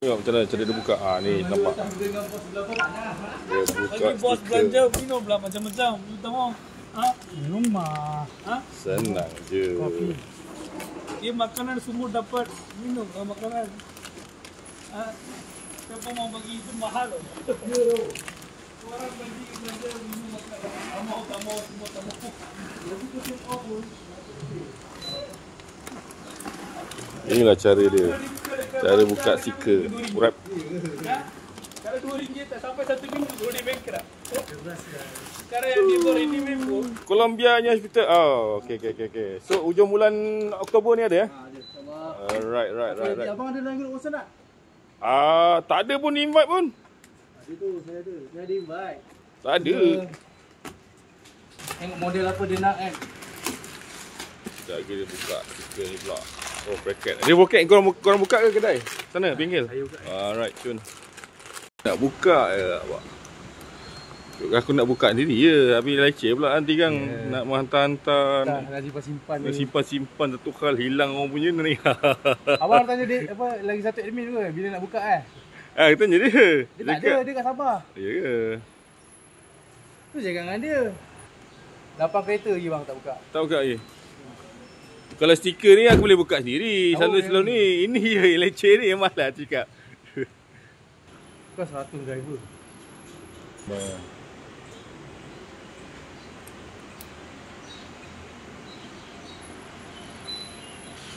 Tengok macam mana cara dia buka. Ni nampak. Dia buka bagi bos stiker. belanja minum lah macam-macam. Minum minum mah. Senang je. Kopi. Dia makanan semua dapat minum makanan. Siapa mau bagi itu mahal loh. Orang bagi belanja minum makanan. Tak mau semua tak mau. Jadi tu pun. Inilah cara dia. Cara buka stiker wrap. Kalau RM2 tak sampai 1 minggu boleh bankrupt. Sekarang yang dia buat ini memang Colombianya hospital. Oh, okey. So hujung bulan Oktober ni ada ya? Ada. Right. Abang ada lagi urusan tak? Tak ada pun invite pun. Ada tu, saya ada. Saya ada invite. Tak ada. Tengok model apa dia nak kan. Sekejap lagi dia buka stiker ni pula. Oh, bracket. Dia bracket korang buka ke kedai? Sana, pinggil. Saya buka. Alright, cun. Nak buka je awak. Aku nak buka sendiri je. Habis leceh pula nanti kan. Nak menghantar-hantar. Dah simpan. Nak simpan satu hal hilang orang punya ni. Abang tanya dia apa lagi satu admin ke bila nak buka Kita tanya dia. Dia tak ada, dia kat Sabah. Ya ke? Tu cakap dengan dia. 8 kereta lagi bang tak buka. Tak buka lagi. Kalau stiker ni aku boleh buka sendiri. Selalu ni. Ini je yang leceh ni yang malas cakap. Kau 100 driver.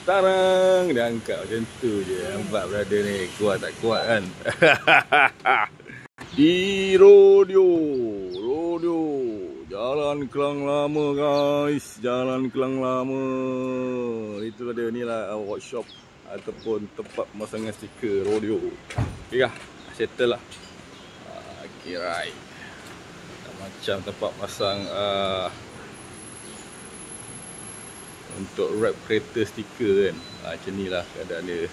Tarang dia angkat macam tu je. Nampak brother ni kuat tak kuat kan. Di Rodeo Jalan Kelang Lama guys. Jalan Kelang Lama. Itulah dia, ni lah workshop ataupun tempat pemasangan stiker Rodeo. Okay lah, settle lah. Okay right. Macam tempat pasang untuk wrap kereta stiker kan. Macam ni lah keadaan dia.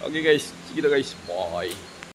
Okay guys, kita guys, bye.